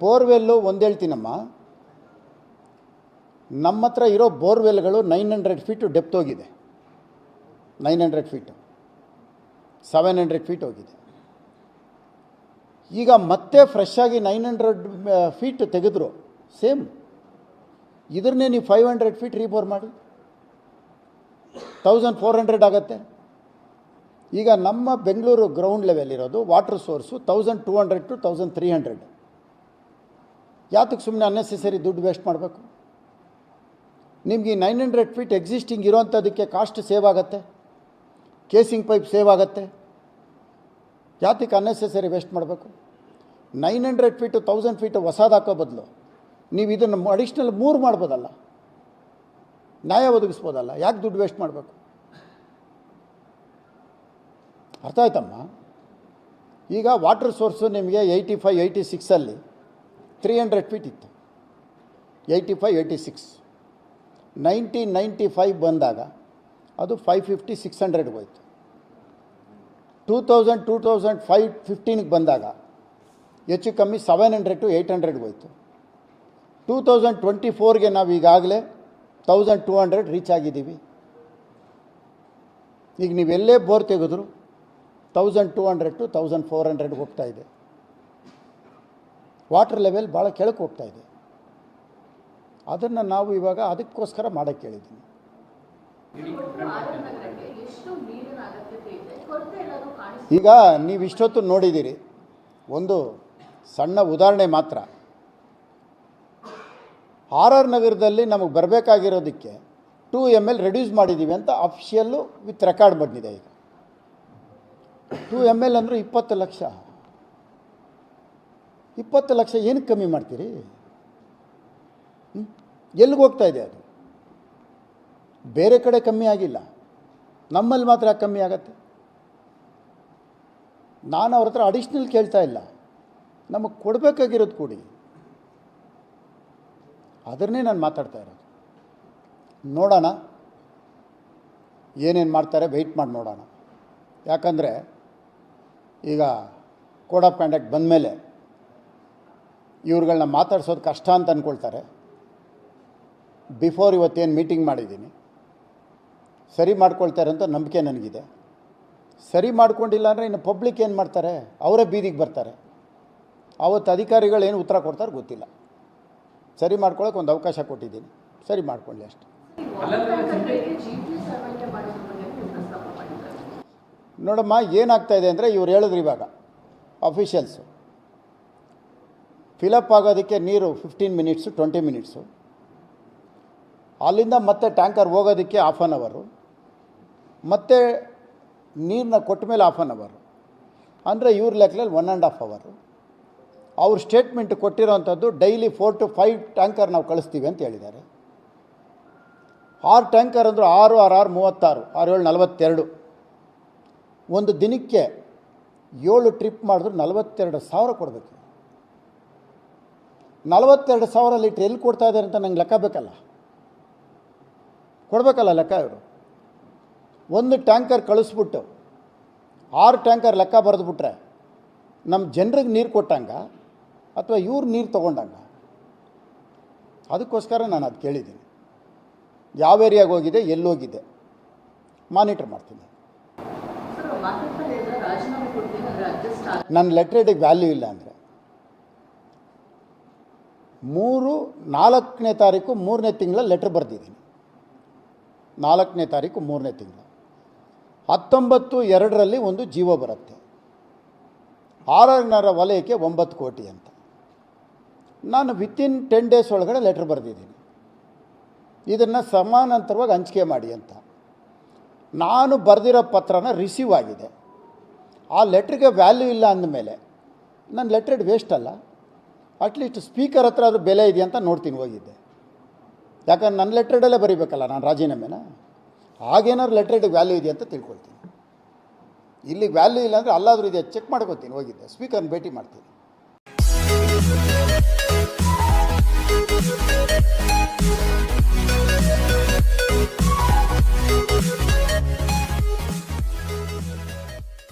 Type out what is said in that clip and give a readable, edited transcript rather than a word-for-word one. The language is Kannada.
ಬೋರ್ವೆಲ್ಲು ಒಂದು ಹೇಳ್ತೀನಮ್ಮ, ನಮ್ಮ ಹತ್ರ ಇರೋ ಬೋರ್ವೆಲ್ಗಳು 900 ಫೀಟು ಡೆಪ್ತ್ ಹೋಗಿದೆ, 900 ಫೀಟು 700 ಫೀಟ್ ಹೋಗಿದೆ. ಈಗ ಮತ್ತೆ ಫ್ರೆಶ್ ಆಗಿ 900 ಫೀಟ್ ತೆಗೆದ್ರು ಸೇಮ್, ಇದನ್ನೇ ನೀವು 500 ಫೀಟ್ ರೀಬೋರ್ ಮಾಡಿ 1400 ಆಗುತ್ತೆ. ಈಗ ನಮ್ಮ ಬೆಂಗಳೂರು ಗ್ರೌಂಡ್ ಲೆವೆಲ್ ಇರೋದು ವಾಟರ್ ಸೋರ್ಸು 1200 to 1300. ಯಾತಕ್ಕೆ ಸುಮ್ಮನೆ ಅನ್ನೆಸೆಸರಿ ದುಡ್ಡು ವೇಸ್ಟ್ ಮಾಡಬೇಕು? ನಿಮಗೆ 900 ಫೀಟ್ ಎಕ್ಸಿಸ್ಟಿಂಗ್ ಇರೋವಂಥದ್ದಕ್ಕೆ ಕಾಸ್ಟ್ ಸೇವ್ ಆಗುತ್ತೆ, ಕೇಸಿಂಗ್ ಪೈಪ್ ಸೇವ್ ಆಗುತ್ತೆ. ಯಾತಕ್ಕೆ ಅನ್ನೆಸೆಸರಿ ವೇಸ್ಟ್ ಮಾಡಬೇಕು? 900 ಫೀಟು 1000 ಫೀಟು ಹೊಸದು ಹಾಕೋ ಬದಲು ನೀವು ಇದನ್ನು ಅಡಿಷ್ನಲ್ 3 ಮಾಡ್ಬೋದಲ್ಲ, ನ್ಯಾಯ ಒದಗಿಸ್ಬೋದಲ್ಲ. ಯಾಕೆ ದುಡ್ಡು ವೇಸ್ಟ್ ಮಾಡಬೇಕು? ಅರ್ಥ ಆಯ್ತಮ್ಮ? ಈಗ ವಾಟರ್ ಸೋರ್ಸು ನಿಮಗೆ 85, 86ಅಲ್ಲಿ 300 ಫೀಟ್ ಇತ್ತು, 85, 86. 1995 ಬಂದಾಗ ಅದು 550, 600ಗೆ ಹೋಯ್ತು. 2000, 2005, 15ಗೆ ಬಂದಾಗ ಹೆಚ್ಚು ಕಮ್ಮಿ 700 to 800ಗೆ ಹೋಯ್ತು. 2024ಗೆ ನಾವು ಈಗಾಗಲೇ 1200 ರೀಚ್ ಆಗಿದ್ದೀವಿ. ಈಗ ನೀವೆಲ್ಲೇ ಬೋರ್ ತೆಗೆದ್ರು 1200 to 1400ಗೆ ಹೋಗ್ತಾ ಇದೆ. ವಾಟರ್ ಲೆವೆಲ್ ಭಾಳ ಕೆಳಕ್ಕೆ ಹೋಗ್ತಾ ಇದೆ. ಅದನ್ನು ನಾವು ಇವಾಗ ಅದಕ್ಕೋಸ್ಕರ ಮಾಡೋಕ್ಕೆ ಹೇಳಿದ್ದೀನಿ. ಈಗ ನೀವು ಇಷ್ಟೊತ್ತು ನೋಡಿದ್ದೀರಿ, ಒಂದು ಸಣ್ಣ ಉದಾಹರಣೆ ಮಾತ್ರ. RR ನಗರದಲ್ಲಿ ನಮಗೆ ಬರಬೇಕಾಗಿರೋದಕ್ಕೆ 2 ml ರೆಡ್ಯೂಸ್ ಮಾಡಿದ್ದೀವಿ ಅಂತ ಅಫಿಷಿಯಲ್ಲು ವಿತ್ ರೆಕಾರ್ಡ್ ಬಂದಿದೆ. ಈಗ 2 ml ಅಂದರೆ 20 ಲಕ್ಷ. 20 ಲಕ್ಷ ಏನಕ್ಕೆ ಕಮ್ಮಿ ಮಾಡ್ತೀರಿ? ಎಲ್ಲಿಗೆ ಹೋಗ್ತಾ ಇದೆ ಅದು? ಬೇರೆ ಕಡೆ ಕಮ್ಮಿ ಆಗಿಲ್ಲ, ನಮ್ಮಲ್ಲಿ ಮಾತ್ರ ಕಮ್ಮಿ ಆಗತ್ತೆ. ನಾನು ಅವ್ರ ಹತ್ರ ಅಡಿಷ್ನಲ್ ಕೇಳ್ತಾ ಇಲ್ಲ, ನಮಗೆ ಕೊಡಬೇಕಾಗಿರೋದು ಕೊಡಿ. ಅದನ್ನೇ ನಾನು ಮಾತಾಡ್ತಾ ಇರೋದು. ನೋಡೋಣ ಏನೇನು ಮಾಡ್ತಾರೆ, ವೆಯ್ಟ್ ಮಾಡಿ ನೋಡೋಣ. ಯಾಕಂದರೆ ಈಗ ಕೋಡ್ ಆಫ್ ಕಂಡಕ್ಟ್ ಬಂದಮೇಲೆ ಇವ್ರುಗಳನ್ನ ಮಾತಾಡ್ಸೋದು ಕಷ್ಟ ಅಂತ ಅಂದ್ಕೊಳ್ತಾರೆ. ಬಿಫೋರ್ ಇವತ್ತೇನು ಮೀಟಿಂಗ್ ಮಾಡಿದ್ದೀನಿ, ಸರಿ ಮಾಡ್ಕೊಳ್ತಾರೆ ಅಂತ ನಂಬಿಕೆ ನನಗಿದೆ. ಸರಿ ಮಾಡ್ಕೊಂಡಿಲ್ಲ ಅಂದರೆ ಇನ್ನು ಪಬ್ಲಿಕ್ ಏನು ಮಾಡ್ತಾರೆ? ಅವರೇ ಬೀದಿಗೆ ಬರ್ತಾರೆ. ಅವತ್ತು ಅಧಿಕಾರಿಗಳು ಏನು ಉತ್ತರ ಕೊಡ್ತಾರೆ ಗೊತ್ತಿಲ್ಲ. ಸರಿ ಮಾಡ್ಕೊಳ್ಳೋಕೆ ಒಂದು ಅವಕಾಶ ಕೊಟ್ಟಿದ್ದೀನಿ, ಸರಿ ಮಾಡ್ಕೊಳ್ಳಿ ಅಷ್ಟೆ. ನೋಡಮ್ಮ, ಏನಾಗ್ತಾಯಿದೆ ಅಂದರೆ ಇವ್ರು ಹೇಳಿದ್ರು ಇವಾಗ ಅಫಿಷಿಯಲ್ಸು ಫಿಲಪ್ ಆಗೋದಕ್ಕೆ ನೀರು 15 ಮಿನಿಟ್ಸು 20 ಮಿನಿಟ್ಸು, ಅಲ್ಲಿಂದ ಮತ್ತೆ ಟ್ಯಾಂಕರ್ ಹೋಗೋದಕ್ಕೆ 1/2 ಅವರು, ಮತ್ತು ನೀರನ್ನ ಕೊಟ್ಟ ಮೇಲೆ 1/2 ಅವರು, ಅಂದರೆ ಇವ್ರ ಲೆಕ್ಕದಲ್ಲಿ 1.5 ಅವರ್. ಅವ್ರ ಸ್ಟೇಟ್ಮೆಂಟ್ ಕೊಟ್ಟಿರೋವಂಥದ್ದು ಡೈಲಿ 4 to 5 ಟ್ಯಾಂಕರ್ ನಾವು ಕಳಿಸ್ತೀವಿ ಅಂತ ಹೇಳಿದ್ದಾರೆ. 6 ಟ್ಯಾಂಕರ್ ಅಂದರು 6, 6, 6, 36, 6, 7, 42. ಒಂದು ದಿನಕ್ಕೆ 7 ಟ್ರಿಪ್ ಮಾಡಿದ್ರು 42,000 ಕೊಡಬೇಕು. 42,000 ಲೀಟ್ರ್ ಎಲ್ಲಿ ಕೊಡ್ತಾ ಇದ್ದಾರೆ ಅಂತ ನಂಗೆ ಲೆಕ್ಕ ಬೇಕಲ್ಲ, ಕೊಡಬೇಕಲ್ಲ ಲೆಕ್ಕ. ಇವರು ಒಂದು ಟ್ಯಾಂಕರ್ ಕಳಿಸ್ಬಿಟ್ಟು 6 ಟ್ಯಾಂಕರ್ ಲೆಕ್ಕ ಬರೆದುಬಿಟ್ರೆ ನಮ್ಮ ಜನರಿಗೆ ನೀರು ಕೊಟ್ಟಂಗ ಅಥವಾ ಇವ್ರು ನೀರು ತೊಗೊಂಡಂಗ? ಅದಕ್ಕೋಸ್ಕರ ನಾನು ಅದು ಕೇಳಿದ್ದೀನಿ. ಯಾವ ಏರಿಯಾಗೆ ಹೋಗಿದೆ, ಎಲ್ಲೋಗಿದೆ ಮಾನಿಟರ್ ಮಾಡ್ತೀನಿ. ನನ್ನ ಲೆಟ್ರೇಟಿಗೆ ವ್ಯಾಲ್ಯೂ ಇಲ್ಲ ಅಂದರೆ 4ನೇ ತಾರೀಕು 3ನೇ ತಿಂಗಳ ಲೆಟ್ರ್ ಬರೆದಿದ್ದೀನಿ. 4ನೇ ತಾರೀಕು 3ನೇ ತಿಂಗಳು 19/2ರಲ್ಲಿ ಒಂದು ಜೀವೋ ಬರುತ್ತೆ. RR ವಲಯಕ್ಕೆ 9 ಕೋಟಿ ಅಂತ. ನಾನು ವಿತಿನ್ 10 ಡೇಸ್ ಒಳಗಡೆ ಲೆಟ್ರ್ ಬರೆದಿದ್ದೀನಿ, ಇದನ್ನು ಸಮಾನಾಂತರವಾಗಿ ಹಂಚಿಕೆ ಮಾಡಿ ಅಂತ. ನಾನು ಬರೆದಿರೋ ಪತ್ರನ ರಿಸೀವ್ ಆಗಿದೆ. ಆ ಲೆಟ್ರಿಗೆ ವ್ಯಾಲ್ಯೂ ಇಲ್ಲ ಅಂದಮೇಲೆ ನನ್ನ ಲೆಟ್ರೇಡ್ ವೇಸ್ಟ್ ಅಲ್ಲ. ಅಟ್ಲೀಸ್ಟ್ ಸ್ಪೀಕರ್ ಹತ್ರ ಅದ್ರ ಬೆಲೆ ಇದೆಯಾ ಅಂತ ನೋಡ್ತೀನಿ ಹೋಗಿದ್ದೆ. ಯಾಕಂದ್ರೆ ನನ್ನ ಲೆಟ್ರೇಡಲ್ಲೇ ಬರೀಬೇಕಲ್ಲ ನಾನು ರಾಜೀನಾಮೆನ. ಆಗೇನಾದ್ರು ಲೆಟ್ರೇಡಿಗೆ ವ್ಯಾಲ್ಯೂ ಇದೆಯಾ ಅಂತ ತಿಳ್ಕೊಳ್ತೀನಿ. ಇಲ್ಲಿಗೆ ವ್ಯಾಲ್ಯೂ ಇಲ್ಲ ಅಂದರೆ ಅಲ್ಲಾದರೂ ಇದೆಯಾ ಚೆಕ್ ಮಾಡ್ಕೊತೀನಿ ಹೋಗಿದ್ದೆ, ಸ್ಪೀಕರ್ನ ಭೇಟಿ ಮಾಡ್ತೀನಿ.